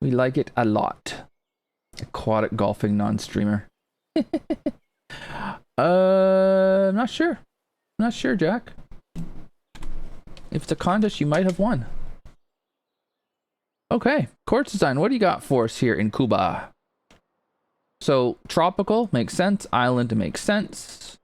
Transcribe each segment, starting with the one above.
We like it a lot. Aquatic golfing non-streamer. I'm not sure. I'm not sure, Jack. If it's a contest, you might have won. Okay, Quartz Design, what do you got for us here in Cuba? So, tropical makes sense. Island makes sense.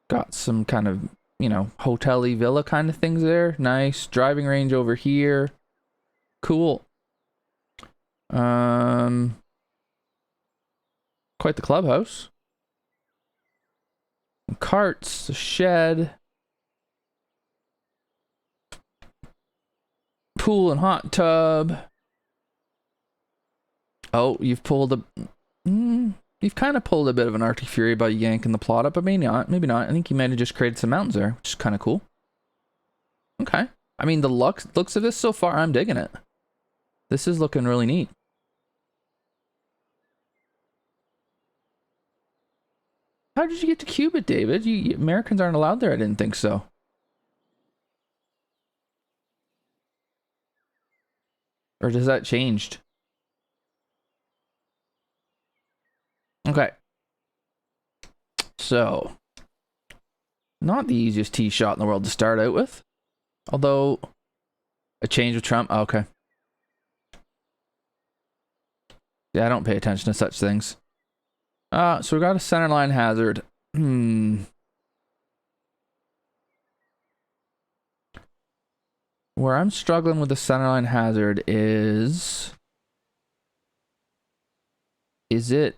Got some kind of, you know, hotel-y villa kind of things there. Nice. Driving range over here. Cool. Quite the clubhouse. Carts, a shed. Pool and hot tub. Oh, you've pulled a... you've kind of pulled a bit of an Arctic Fury by yanking the plot up, but maybe not. Maybe not. I think you might have just created some mountains there, which is kind of cool. Okay. I mean, the looks of this so far, I'm digging it. This is looking really neat. How did you get to Cuba, David? Americans aren't allowed there. I didn't think so. Or does that changed? Okay. So, not the easiest tee shot in the world to start out with. Although, a change with Trump. Oh, okay. Yeah, I don't pay attention to such things. So we got a centerline hazard. Where I'm struggling with the centerline hazard is it...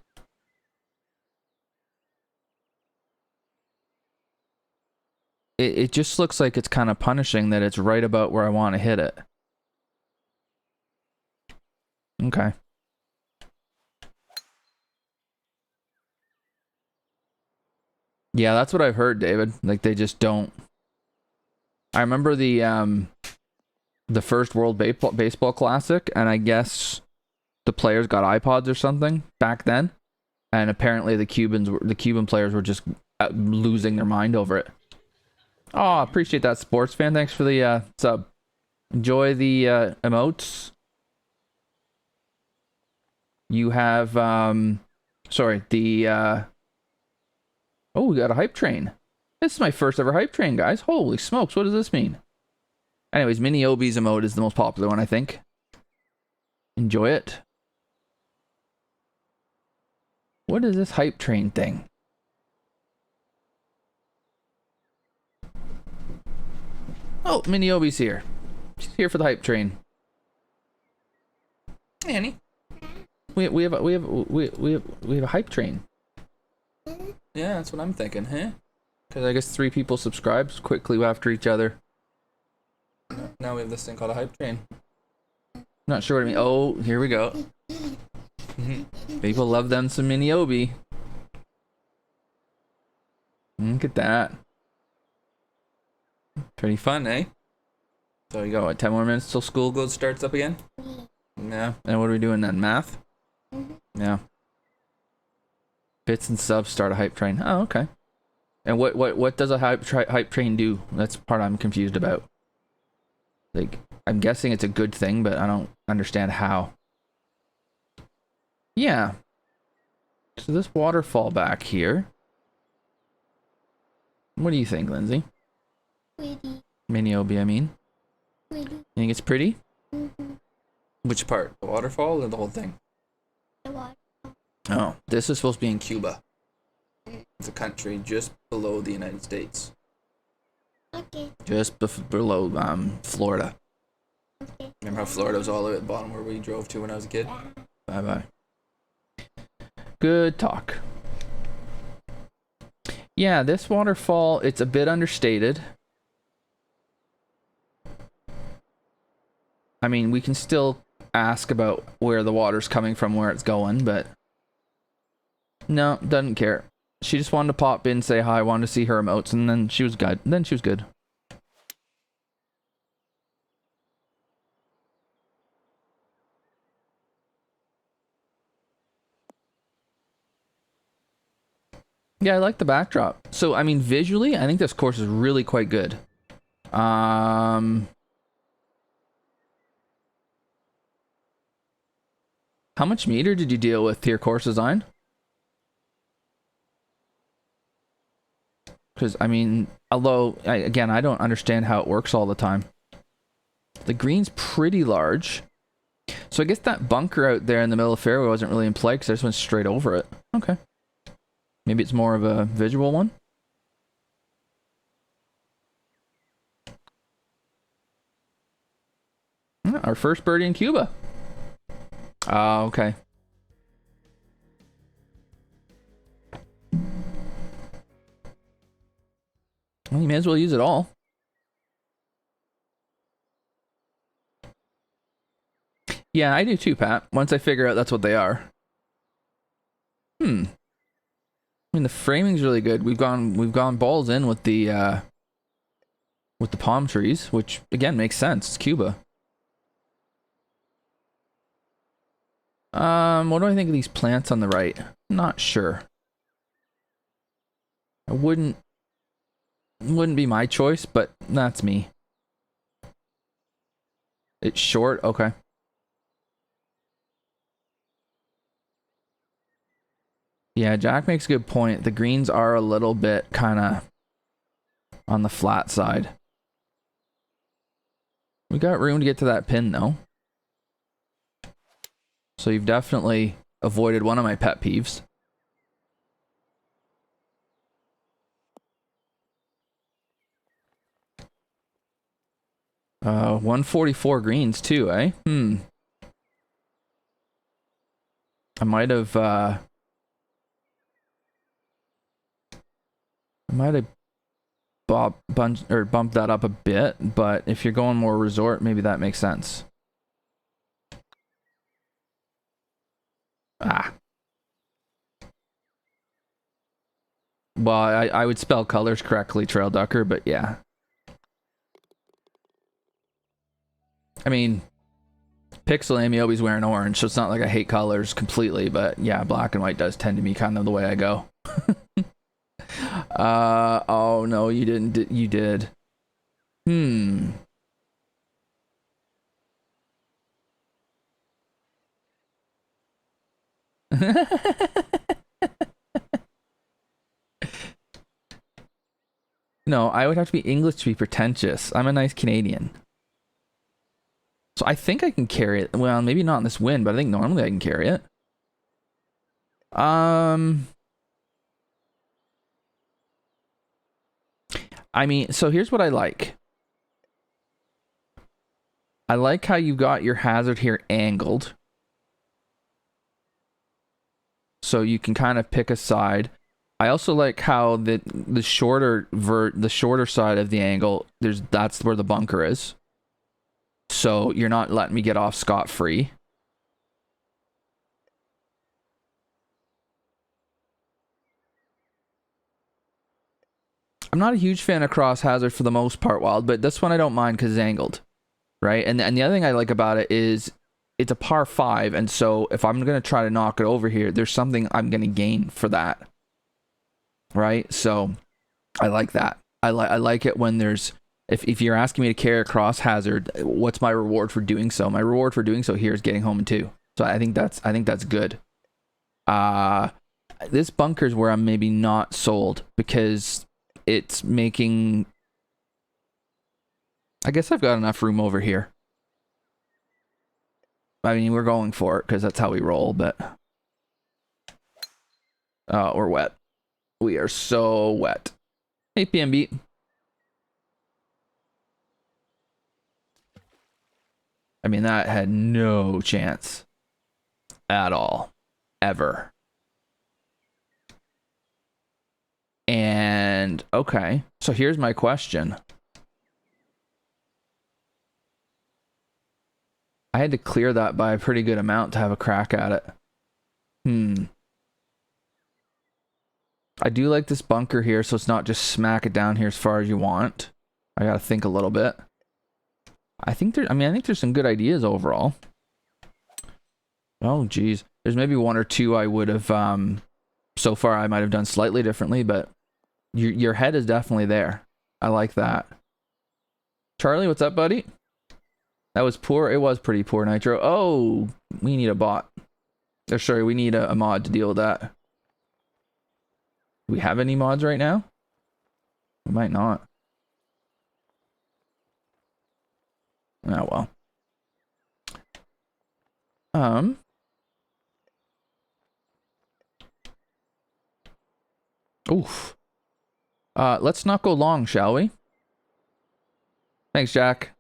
It just looks like it's kind of punishing that it's right about where I want to hit it. Okay. Yeah, that's what I've heard, David. Like, they just don't... I remember the first World Baseball Classic, and I guess the players got iPods or something back then, and apparently the Cuban players were just losing their mind over it. Oh, appreciate that, sports fan. Thanks for the sub. Enjoy the emotes. You have sorry, the oh, we got a hype train. This is my first ever hype train, guys. Holy smokes, what does this mean? Anyways, Mini-Obi's emote is the most popular one, I think. Enjoy it. What is this hype train thing? Oh, Mini-Obi's here. She's here for the hype train. Hey, Annie. We have a hype train. Yeah, that's what I'm thinking, huh? Because I guess 3 people subscribed quickly after each other. Now we have this thing called a hype train. Not sure what I mean. Oh, here we go. People love them some Mini-Obi. Look at that. Pretty fun, eh? So you got, what, 10 more minutes till school starts up again? Yeah. And what are we doing then? Math? Yeah. Bits and subs start a hype train. Oh, okay. And what does a hype train do? That's the part I'm confused about. Like, I'm guessing it's a good thing, but I don't understand how. Yeah. So this waterfall back here. What do you think, Lindsay? Pretty. Mini-Obi, I mean. Pretty. You think it's pretty? Mm-hmm. Which part? The waterfall or the whole thing? The water. Oh, this is supposed to be in Cuba. It's a country just below the United States. Okay. Just below Florida. Okay. Remember how Florida was all the way at the bottom where we drove to when I was a kid? Yeah. Bye-bye. Good talk. Yeah, this waterfall, it's a bit understated. I mean, we can still ask about where the water's coming from, where it's going, but... No, doesn't care. She just wanted to pop in, say hi, wanted to see her emotes, and then she was good. Yeah, I like the backdrop. So, I mean, visually, I think this course is really quite good. How much meter did you deal with here, course design? Because, I mean, although, again, I don't understand how it works all the time. The green's pretty large. So I guess that bunker out there in the middle of fairway wasn't really in play because I just went straight over it. Okay. Maybe it's more of a visual one. Our first birdie in Cuba. Oh, okay. Well, you may as well use it all. Yeah, I do too, Pat. Once I figure out that's what they are. I mean, the framing's really good. We've gone balls in with the palm trees, which again makes sense. It's Cuba. What do I think of these plants on the right? I'm not sure. I wouldn't be my choice, but that's me. It's short, okay. Yeah, Jack makes a good point. The greens are a little bit kind of on the flat side. We got room to get to that pin though. So you've definitely avoided one of my pet peeves. Uh, 144 greens too, eh? I might have bumped that up a bit, but if you're going more resort, maybe that makes sense. Well, I would spell colors correctly, Trail Ducker, but yeah. I mean, Pixel Ameobi's wearing orange, so it's not like I hate colors completely, but yeah, black and white does tend to be kind of the way I go. Oh no, you didn't. You did. No, I would have to be English to be pretentious. I'm a nice Canadian. So I think I can carry it. Well, maybe not in this wind, but I think normally I can carry it. I mean, so here's what I like. I like how you got your hazard here angled. So you can kind of pick a side. I also like how the shorter side of the angle, that's where the bunker is. So you're not letting me get off scot-free. I'm not a huge fan of cross hazard for the most part, Wild, but this one I don't mind because it's angled, right? And the other thing I like about it is it's a par 5, and so if I'm going to try to knock it over here, there's something I'm going to gain for that, right? So I like that. I like it when there's, if you're asking me to carry a cross hazard, what's my reward for doing so? My reward for doing so here is getting home in 2. So I think that's good. This bunker's where I'm maybe not sold because it's making, I guess I've got enough room over here. I mean, we're going for it because that's how we roll, but we're wet. We are so wet. Hey, PMB. I mean, that had no chance at all, ever. And okay, so here's my question. I had to clear that by a pretty good amount to have a crack at it. I do like this bunker here, so it's not just smack it down here as far as you want. I gotta think a little bit. I think there's some good ideas overall. Oh geez, there's maybe one or two I would have So far, I might have done slightly differently, but your head is definitely there. I like that. Charlie, what's up, buddy? That was poor. It was pretty poor, Nitro. Oh, we need a bot. Or sorry, we need a mod to deal with that. Do we have any mods right now? We might not. Oh, well. Oof. Let's not go long, shall we? Thanks, Jack.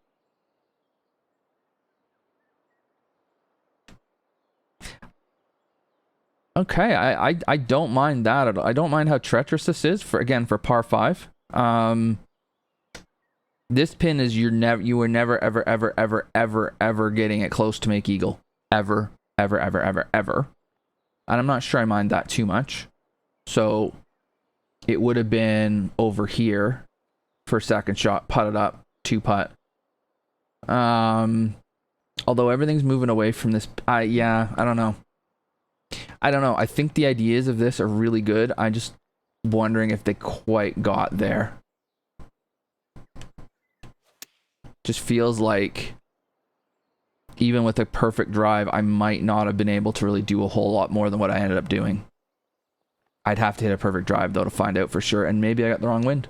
Okay, I don't mind that at all. I don't mind how treacherous this is for par 5. This pin is you were never ever getting it close to make eagle. Ever. And I'm not sure I mind that too much. So it would have been over here for second shot, putted up, 2-putt. Although everything's moving away from this. Yeah, I don't know. I think the ideas of this are really good. I'm just wondering if they quite got there. Just feels like even with a perfect drive, I might not have been able to really do a whole lot more than what I ended up doing. I'd have to hit a perfect drive though to find out for sure, and maybe I got the wrong wind.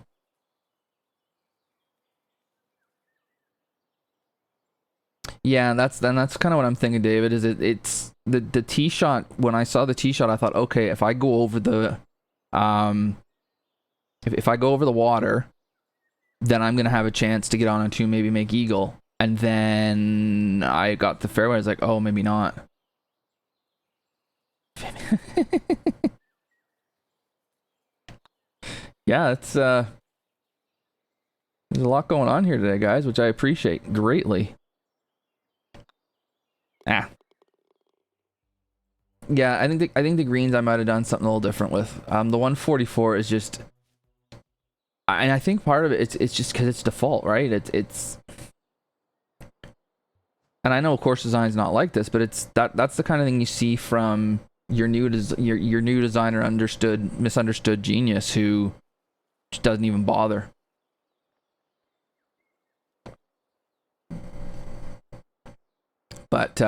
Yeah, that's kind of what I'm thinking, David. Is it's the tee shot. When I saw the tee shot, I thought, okay, if I go over the if I go over the water, then I'm gonna have a chance to get on a 2, maybe make eagle. And then I got the fairway. I was like, oh, maybe not. Yeah, it's there's a lot going on here today, guys, which I appreciate greatly. Yeah, I think the greens I might have done something a little different with. The 144 is just, and I think part of it it's just because it's default, right? It's, and I know course design is not like this, but it's that's the kind of thing you see from your new designer misunderstood genius who just doesn't even bother. But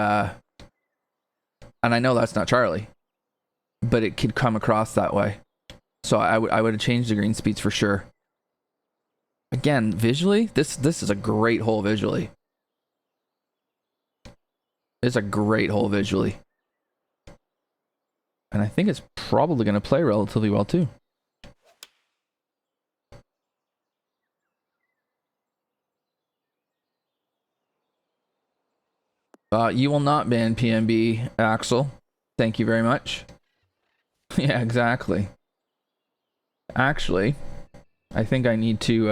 and I know that's not Charlie, but it could come across that way. So I would have changed the green speeds for sure. Again, visually, this is a great hole visually. It's a great hole visually. And I think it's probably going to play relatively well too. You will not ban PMB, Axel. Thank you very much. Yeah, exactly. Actually, I think I need to,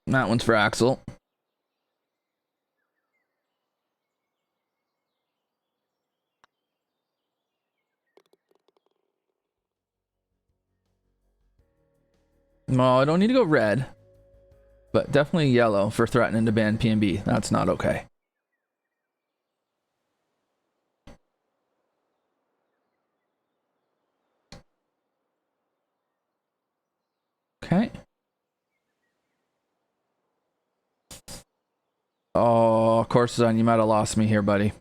that one's for Axel. No, I don't need to go red. But definitely yellow for threatening to ban PMB. That's not okay. Okay. Oh, course design, you might have lost me here, buddy.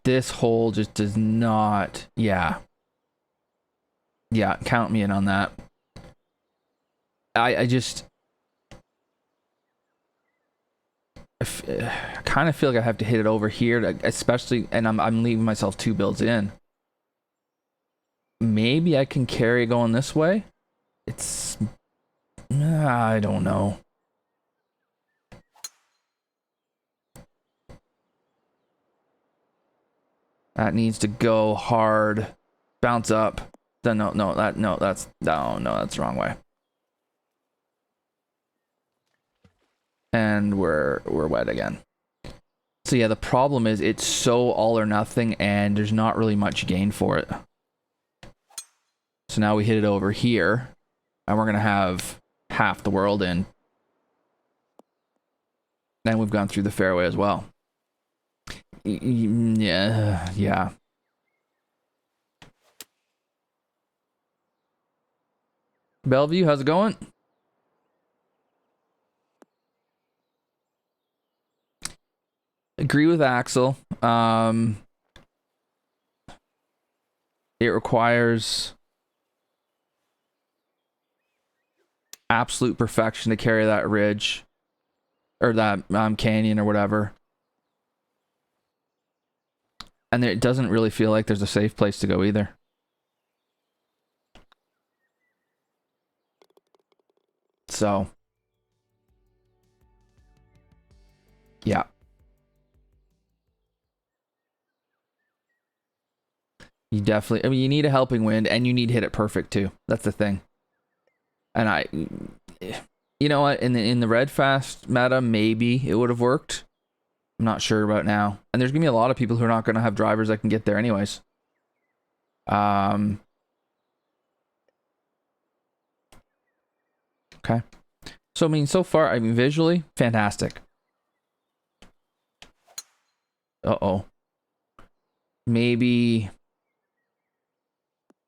This hole just does not. Yeah, count me in on that. I just kind of feel like I have to hit it over here to, especially, and I'm leaving myself 2 builds in. Maybe I can carry going this way. It's, I don't know. That needs to go hard. Bounce up. Then that's the wrong way. And we're wet again. So yeah, the problem is it's so all or nothing, and there's not really much gain for it. So now we hit it over here, and we're gonna have half the world in. And we've gone through the fairway as well. Yeah. Bellevue, how's it going? Agree with Axel. It requires absolute perfection to carry that ridge or that canyon or whatever. And it doesn't really feel like there's a safe place to go either. So, yeah. You definitely, I mean, you need a helping wind, and you need to hit it perfect too. That's the thing. And you know what, in the red fast meta, maybe it would have worked. I'm not sure about now. And there's gonna be a lot of people who are not gonna have drivers that can get there anyways. Okay. So I mean, so far, I mean, visually, fantastic. Uh-oh. Maybe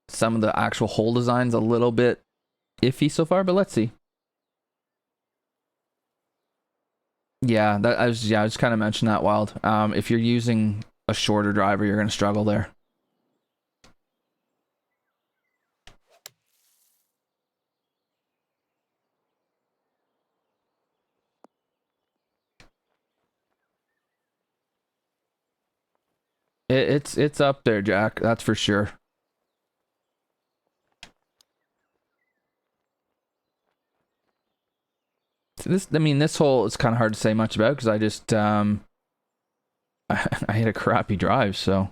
some of the actual hole design's a little bit iffy so far, but let's see. Yeah, I was kind of mentioning that, Wild. If you're using a shorter driver, you're gonna struggle there. It's up there, Jack. That's for sure. This hole is kind of hard to say much about because I just I hit a crappy drive, so.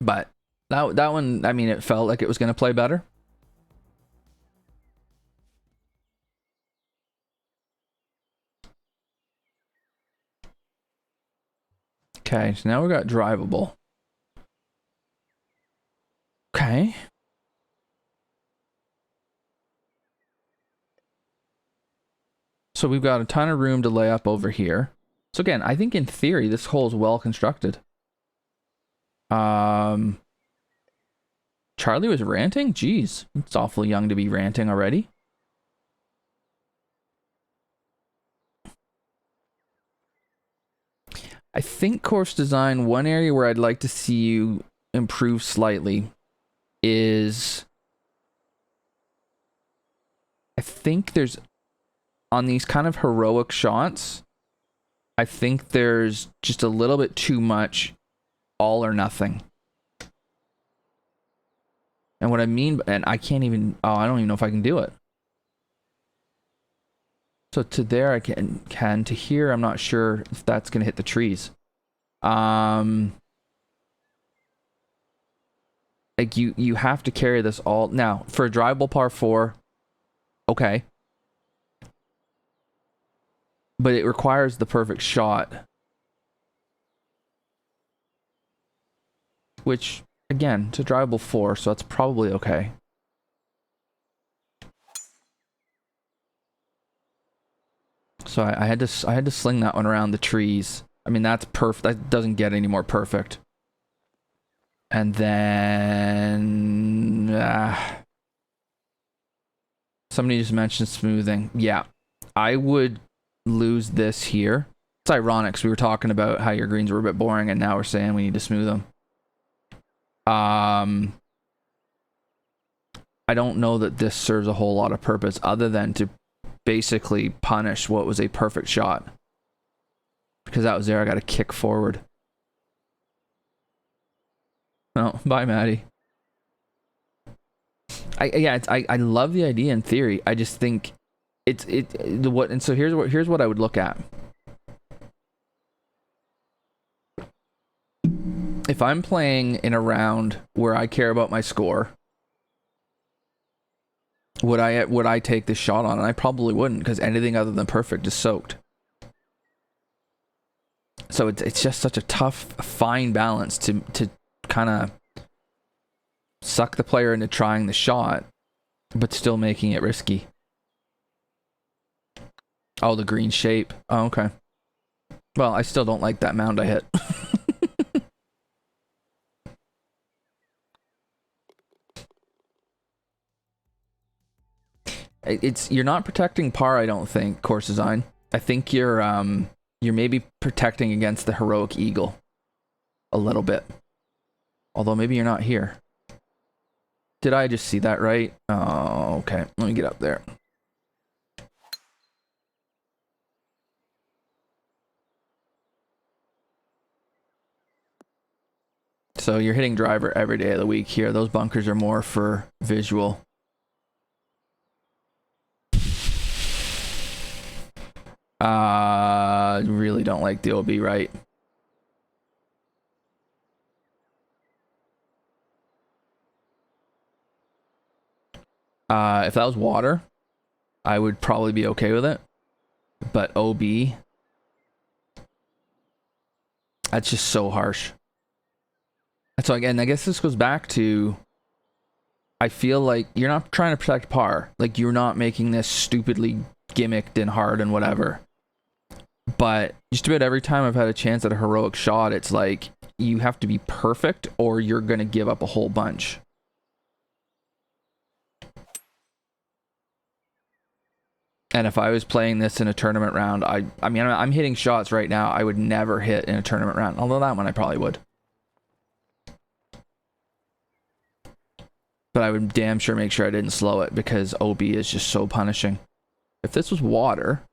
But that one, I mean, it felt like it was gonna play better. Okay, so now we got drivable. Okay. So we've got a ton of room to lay up over here. So again, I think in theory, this hole is well constructed. Charlie was ranting? Jeez, it's awfully young to be ranting already. I think course design, one area where I'd like to see you improve slightly is, I think there's, on these kind of heroic shots, I think there's just a little bit too much all or nothing. And what I mean, and I can't even, I don't even know if I can do it. So to there I can, to here I'm not sure if that's going to hit the trees. Like you have to carry this all, now for a drivable par 4, okay. But it requires the perfect shot. Which, again, it's a drivable 4, so that's probably okay. So I had to sling that one around the trees. I mean, that's perfect. That doesn't get any more perfect. And then somebody just mentioned smoothing. Yeah, I would lose this here. It's ironic because we were talking about how your greens were a bit boring, and now we're saying we need to smooth them. I don't know that this serves a whole lot of purpose other than to basically punish what was a perfect shot. Because that was there, I got to kick forward. Oh, bye, Maddie. I love the idea in theory. I just think so here's what I would look at. If I'm playing in a round where I care about my score, Would I take this shot on? And I probably wouldn't, because anything other than perfect is soaked. So it's just such a tough, fine balance to kind of suck the player into trying the shot, but still making it risky. Oh, the green shape. Oh, okay. Well, I still don't like that mound I hit. You're not protecting par, I don't think, course design. I think you're maybe protecting against the heroic eagle a little bit. Although maybe you're not here. Did I just see that right? Oh, okay. Let me get up there. So you're hitting driver every day of the week here. Those bunkers are more for visual. Really don't like the OB, right? If that was water, I would probably be okay with it. But OB, that's just so harsh. And so again, I guess this goes back to, I feel like you're not trying to protect par. Like, you're not making this stupidly gimmicked and hard and whatever. But just about every time I've had a chance at a heroic shot, it's like, you have to be perfect or you're going to give up a whole bunch. And if I was playing this in a tournament round, I mean, I'm hitting shots right now I would never hit in a tournament round. Although that one I probably would. But I would damn sure make sure I didn't slow it, because OB is just so punishing. If this was water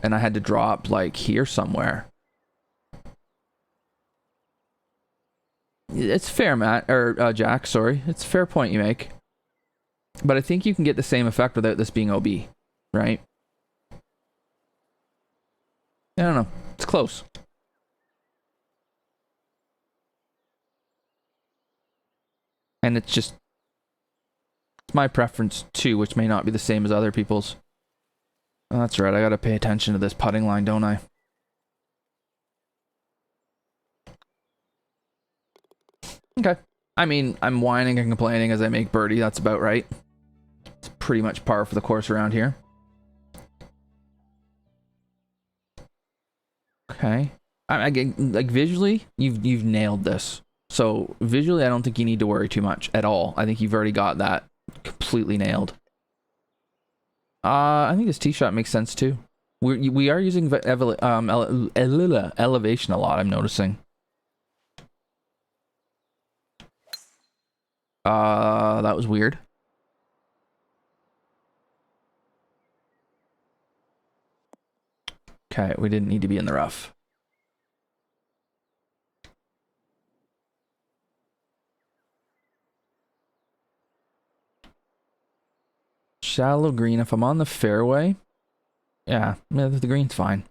and I had to drop like here somewhere, it's fair, Matt, or Jack, sorry. It's a fair point you make. But I think you can get the same effect without this being OB, right? I don't know. It's close. And it's just my preference too, which may not be the same as other people's. Oh, that's right, I gotta pay attention to this putting line, don't I? Okay. I mean, I'm whining and complaining as I make birdie, that's about right. It's pretty much par for the course around here. Okay. Like, visually, you've nailed this. So visually, I don't think you need to worry too much at all. I think you've already got that completely nailed. I think this tee shot makes sense too. We are using elevation a lot, I'm noticing. That was weird. Okay, we didn't need to be in the rough. Shallow green. If I'm on the fairway, yeah, the green's fine.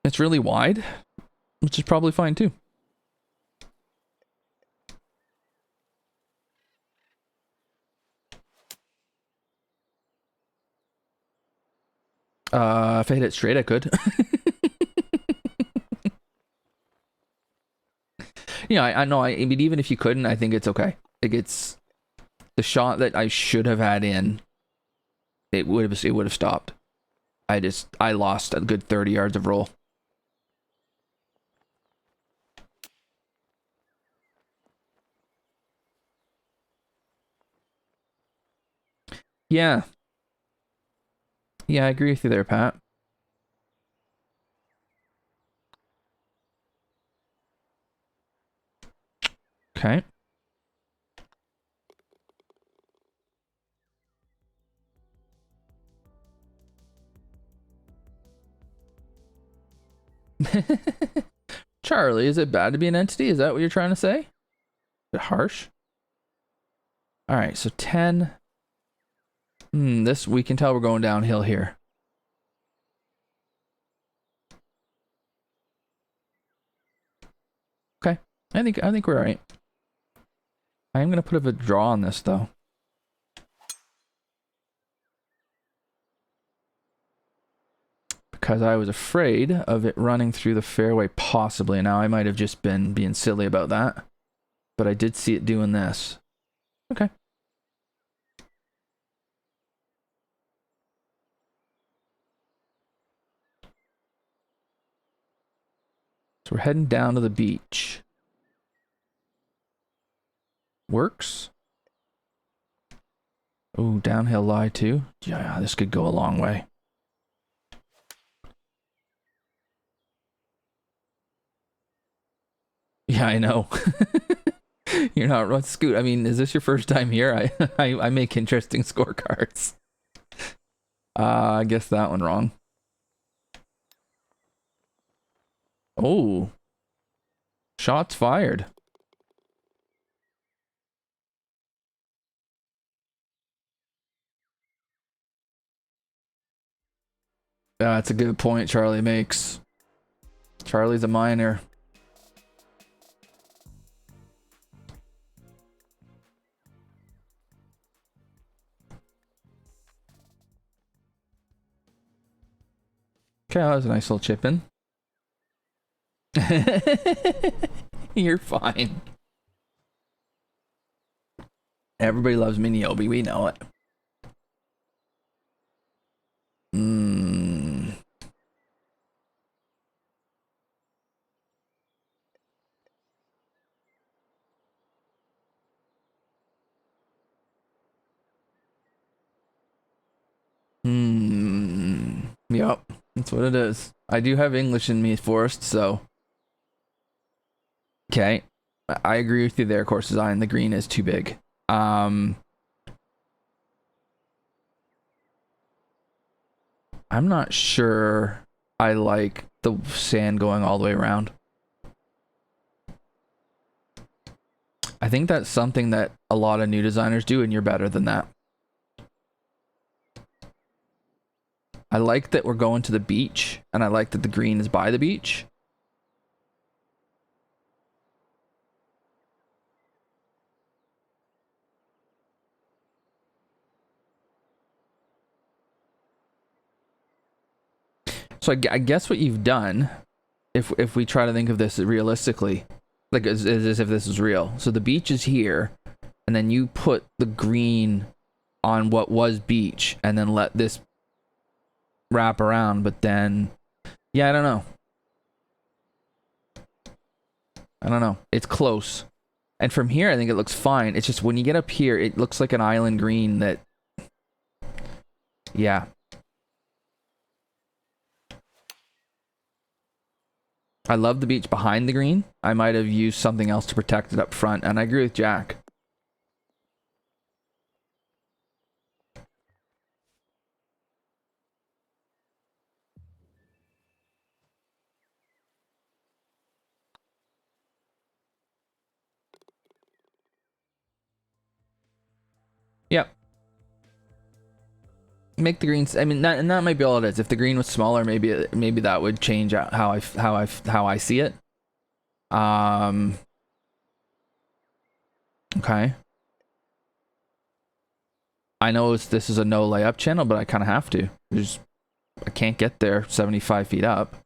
It's really wide, which is probably fine too. If I hit it straight, I could. Yeah, I know. I mean, even if you couldn't, I think it's okay. Like, it's the shot that I should have had in. It would have stopped. I lost a good 30 yards of roll. Yeah. Yeah, I agree with you there, Pat. Okay. Charlie, is it bad to be an entity? Is that what you're trying to say? A bit harsh. All right, so 10. This, we can tell we're going downhill here. Okay, I think we're all right. I am gonna put a draw on this though. because I was afraid of it running through the fairway possibly. Now I might have just been being silly about that, but I did see it doing this. Okay. So we're heading down to the beach. Works. Oh, downhill lie too. Yeah, this could go a long way. Yeah, I know. You're not what Scoot. I mean, is this your first time here? I make interesting scorecards. I guess that one wrong. Oh. Shots fired. That's a good point Charlie makes. Charlie's a miner. Okay, that was a nice little chip in. You're fine. Everybody loves Ameobi, we know it. Yep, that's what it is. I do have English in me, Forrest, so. Okay. I agree with you there, Course Design. The green is too big. I'm not sure I like the sand going all the way around. I think that's something that a lot of new designers do, and you're better than that. I like that we're going to the beach, and I like that the green is by the beach. So I guess what you've done, if we try to think of this realistically, like as if this is real. So the beach is here, and then you put the green on what was beach, and then let this wrap around. But then, yeah, I don't know. It's close. And from here, I think it looks fine. It's just when you get up here, it looks like an island green that, yeah. I love the beach behind the green. I might have used something else to protect it up front, and I agree with Jack. Yep. Make the greens. I mean, and that might be all it is. If the green was smaller, maybe that would change how I see it. Okay. I know this is a no layup channel, but I kind of have to. I can't get there 75 feet up.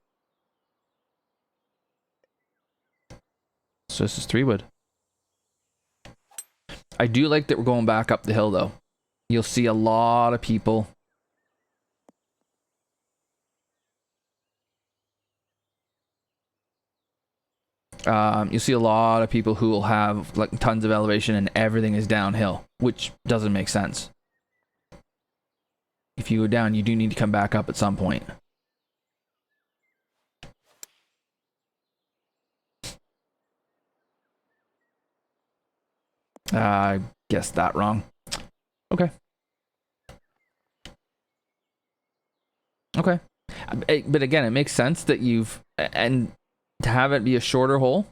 So this is 3-wood. I do like that we're going back up the hill, though. You'll see a lot of people. You'll see a lot of people who will have like tons of elevation and everything is downhill, which doesn't make sense. If you go down, you do need to come back up at some point. I guessed that wrong. Okay. Okay. But again, it makes sense that and to have it be a shorter hole,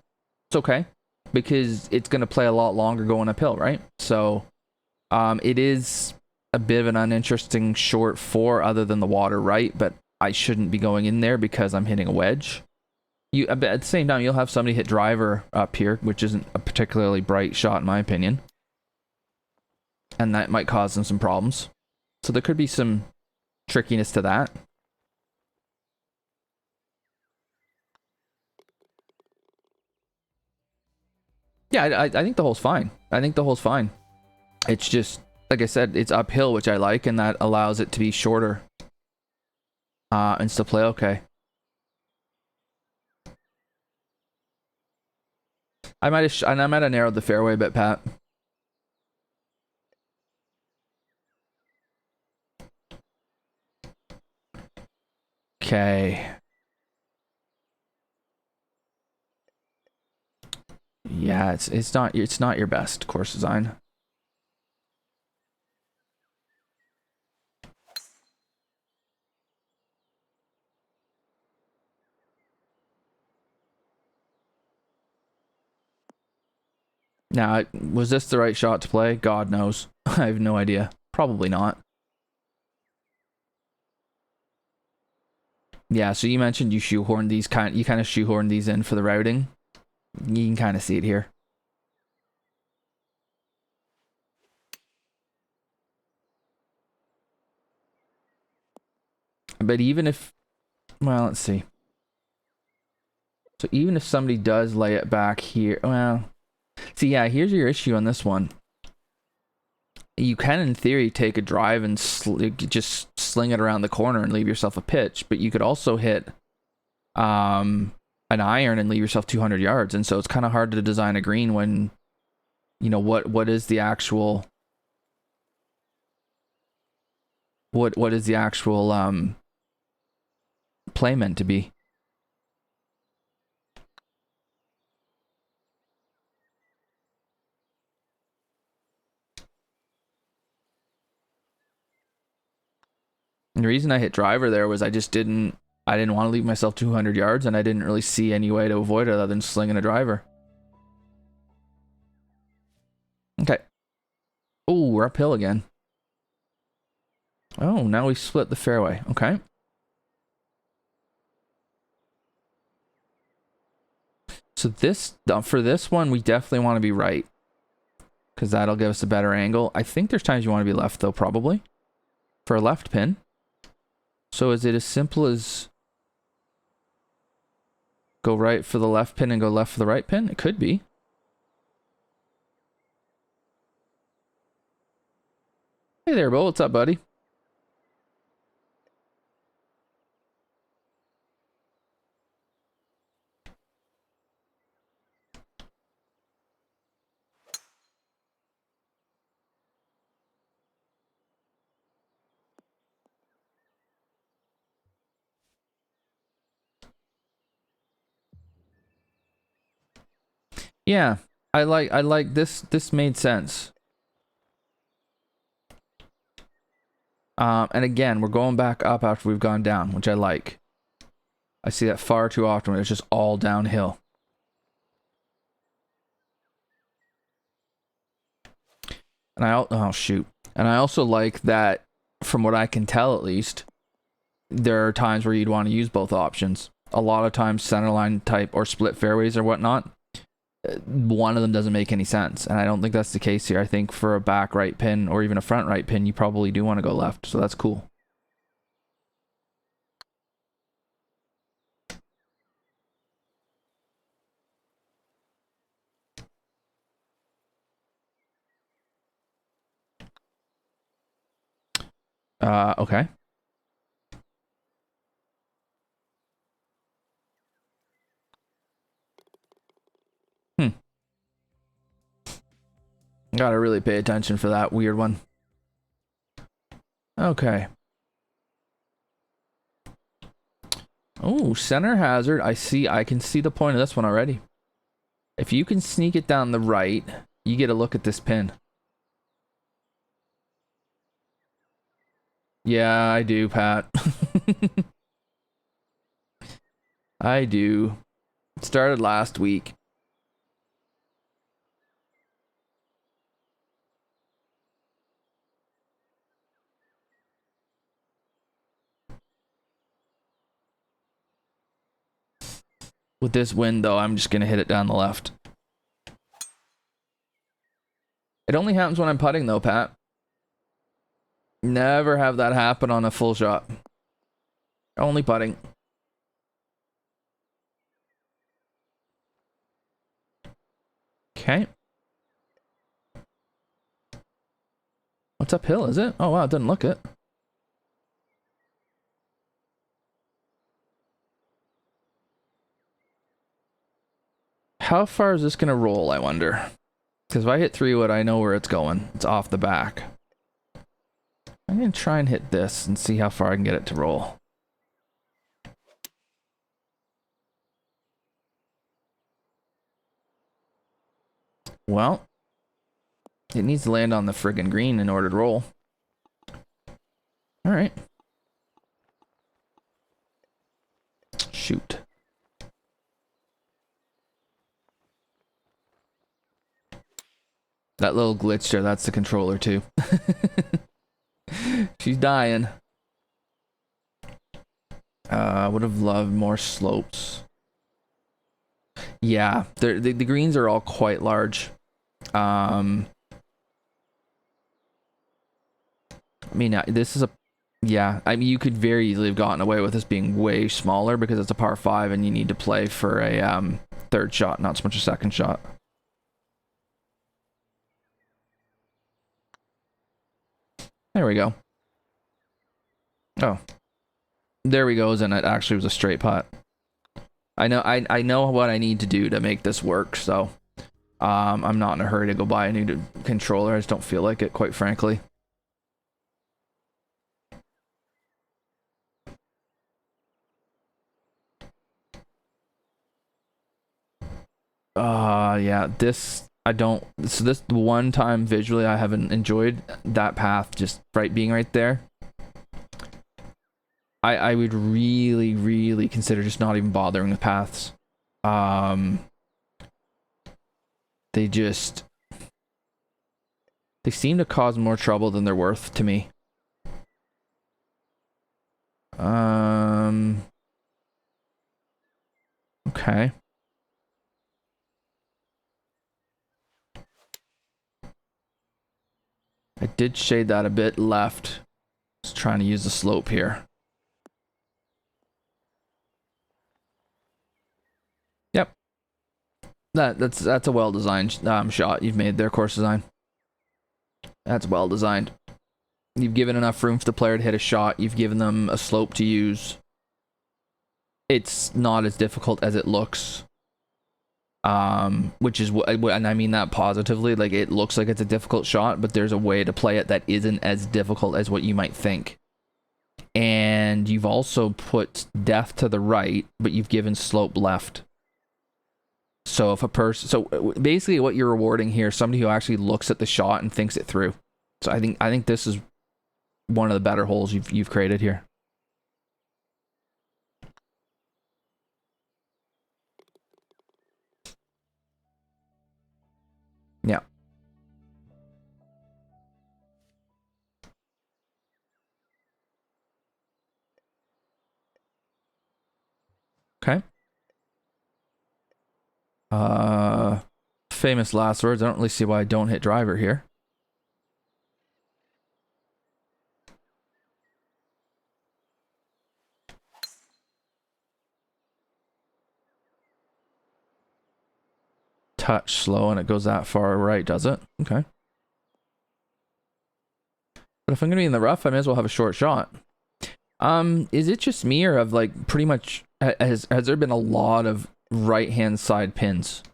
it's okay. Because it's going to play a lot longer going uphill, right? So, it is a bit of an uninteresting short 4 other than the water, right? But I shouldn't be going in there because I'm hitting a wedge. At the same time, you'll have somebody hit driver up here, which isn't a particularly bright shot in my opinion. And that might cause them some problems. So there could be some trickiness to that. Yeah, I think the hole's fine. I think the hole's fine. It's just, like I said, it's uphill, which I like, and that allows it to be shorter. And still play okay. I might have narrowed the fairway a bit, Pat. Okay. Yeah, it's not your best course design. Now, was this the right shot to play? God knows. I have no idea. Probably not. Yeah, so you mentioned you shoehorned these you kind of shoehorned these in for the routing. You can kind of see it here. But even if, well, let's see. So even if somebody does lay it back here, well, see, yeah, here's your issue on this one. You can, in theory, take a drive and just sling it around the corner and leave yourself a pitch, but you could also hit an iron and leave yourself 200 yards, and so it's kind of hard to design a green when, you know, what is the actual what is the actual play meant to be. And the reason I hit driver there was I didn't want to leave myself 200 yards, and I didn't really see any way to avoid it other than slinging a driver. Okay. Oh, we're uphill again. Oh, now we split the fairway. Okay. So for this one, we definitely want to be right, because that'll give us a better angle. I think there's times you want to be left, though, probably, for a left pin. So is it as simple as go right for the left pin and go left for the right pin? It could be. Hey there, Bo. What's up, buddy? Yeah, I like this. This made sense. And again, we're going back up after we've gone down, which I like. I see that far too often when it's just all downhill. And oh shoot. And I also like that, from what I can tell at least, there are times where you'd want to use both options. A lot of times centerline type or split fairways or whatnot, one of them doesn't make any sense, and I don't think that's the case here. I think for a back right pin or even a front right pin, you probably do want to go left, so that's cool. Okay. Gotta really pay attention for that weird one. Okay. Oh, center hazard. I can see the point of this one already. If you can sneak it down the right, you get a look at this pin. Yeah, I do, Pat. I do. It started last week. With this wind, though, I'm just going to hit it down the left. It only happens when I'm putting, though, Pat. Never have that happen on a full shot. Only putting. Okay. What's uphill, is it? Oh wow, it doesn't look it. How far is this gonna roll, I wonder? Because if I hit 3 wood, I know where it's going. It's off the back. I'm gonna try and hit this and see how far I can get it to roll. Well, it needs to land on the friggin' green in order to roll. Alright. Shoot. That little glitch there, that's the controller too. She's dying. Would have loved more slopes. Yeah, the greens are all quite large. I mean, this is a... Yeah, I mean, you could very easily have gotten away with this being way smaller because it's a par 5 and you need to play for a third shot, not so much a second shot. There we go. Oh. There we go, and it actually was a straight putt. I know what I need to do to make this work, so I'm not in a hurry to go buy a new controller. I just don't feel like it, quite frankly. Yeah, this I don't. So this one time visually, I haven't enjoyed that path just being right there. I would really consider just not even bothering with paths. They seem to cause more trouble than they're worth to me. Okay. I did shade that a bit left. Just trying to use the slope here. Yep. That's a well-designed shot you've made there, course design. That's well designed. You've given enough room for the player to hit a shot. You've given them a slope to use. It's not as difficult as it looks. Which is what, and I mean that positively. Like, it looks like it's a difficult shot, but there's a way to play it that isn't as difficult as what you might think. And you've also put depth to the right, but you've given slope left. So if a person, so basically what you're rewarding here is somebody who actually looks at the shot and thinks it through. So I think this is one of the better holes you've created here. Yeah. Okay. Famous last words. I don't really see why I don't hit driver here. Touch slow and it goes that far right, does it? Okay. But if I'm gonna be in the rough, I may as well have a short shot. Is it just me, or have like pretty much has there been a lot of right hand side pins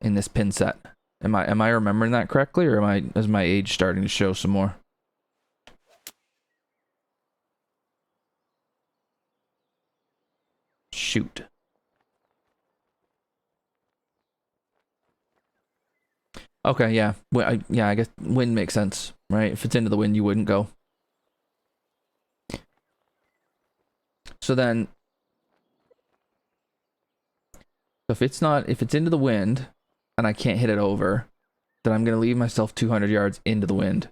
in this pin set? Am I remembering that correctly, or is my age starting to show some more? Shoot. Okay, yeah. Well, I guess wind makes sense, right? If it's into the wind, you wouldn't go. So then, if it's into the wind, and I can't hit it over, then I'm gonna leave myself 200 yards into the wind.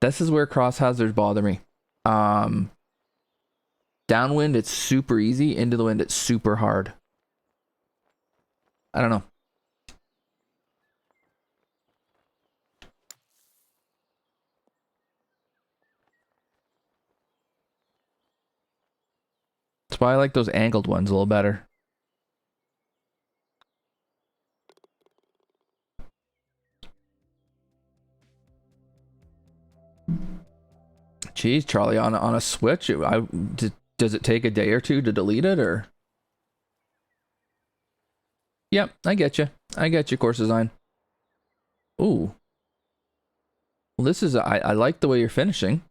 This is where cross hazards bother me. Downwind, it's super easy. Into the wind, it's super hard. I don't know. It's That's why I like those angled ones a little better. Jeez, Charlie, on a Switch, does it take a day or two to delete it, or? Yep, I get you. I get you, Course Design. Ooh. Well, this is, I like the way you're finishing.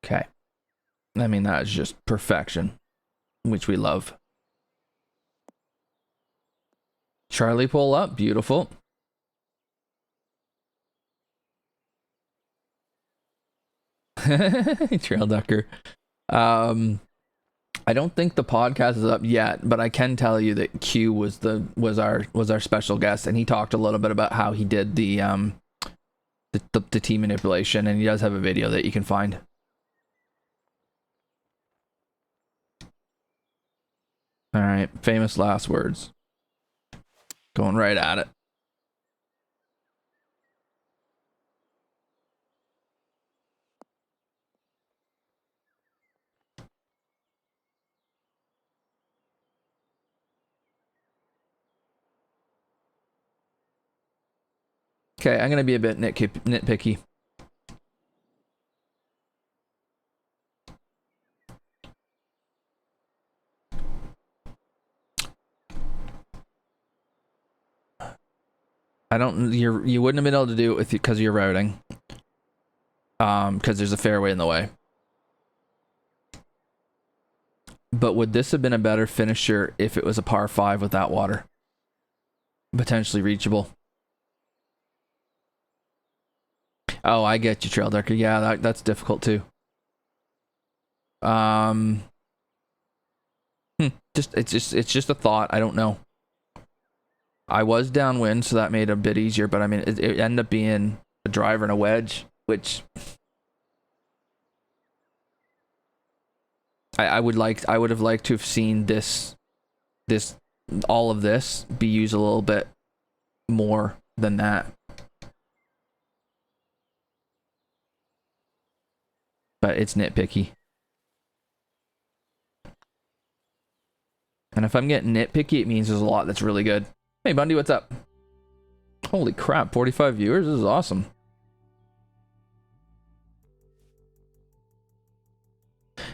Okay. I mean, that is just perfection, which we love. Charlie, pull up. Beautiful. Trail Ducker. I don't think the podcast is up yet, but I can tell you that Q was our special guest, and he talked a little bit about how he did the team manipulation, and he does have a video that you can find. All right, famous last words. Going right at it. Okay, I'm gonna be a bit nitpicky. You wouldn't have been able to do it because of your routing. Because there's a fairway in the way. But would this have been a better finisher if it was a par 5 with that water? Potentially reachable. Oh, I get you, Trail Ducker. Yeah, that's difficult too. It's just a thought. I don't know. I was downwind, so that made it a bit easier, but I mean, it ended up being a driver and a wedge, which I would have liked to have seen all of this be used a little bit more than that. But it's nitpicky. And if I'm getting nitpicky, it means there's a lot that's really good. Hey, Bundy, what's up? Holy crap, 45 viewers? This is awesome.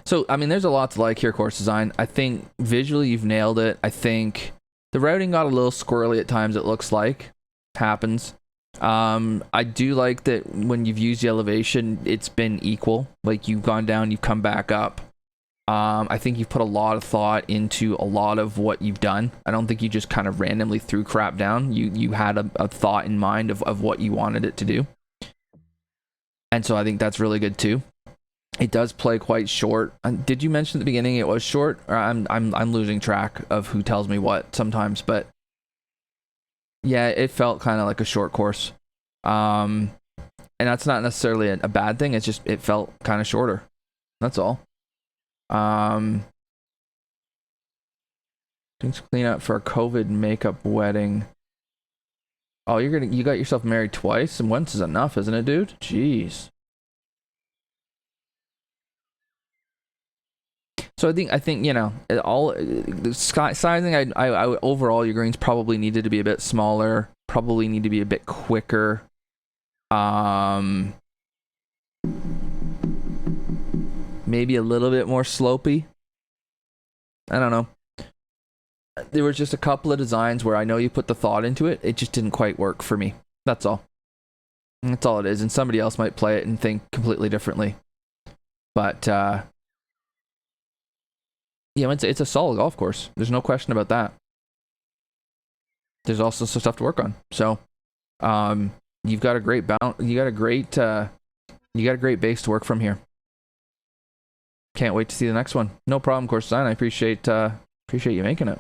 So, I mean, there's a lot to like here, Course Design. I think visually you've nailed it. I think the routing got a little squirrely at times, it looks like. Happens. I do like that when you've used the elevation, it's been equal. Like, you've gone down, you've come back up. I think you've put a lot of thought into a lot of what you've done. I don't think you just kind of randomly threw crap down. You had a thought in mind of what you wanted it to do. And so I think that's really good too. It does play quite short. Did you mention at the beginning it was short? Or I'm losing track of who tells me what sometimes, but yeah, it felt kind of like a short course. And that's not necessarily a bad thing. It's just it felt kind of shorter. That's all. Things clean up for a COVID makeup wedding. Oh, you got yourself married twice, and once is enough, isn't it, dude? Jeez. So I think you know all the sizing. I overall your greens probably needed to be a bit smaller. Probably need to be a bit quicker. Maybe a little bit more slopey. I don't know. There was just a couple of designs where I know you put the thought into it. It just didn't quite work for me. That's all. That's all it is. And somebody else might play it and think completely differently. But yeah, it's a solid golf course. There's no question about that. There's also some stuff to work on. So, you've got a great you got a great base to work from here. Can't wait to see the next one. No problem, Course Design. I appreciate you making it.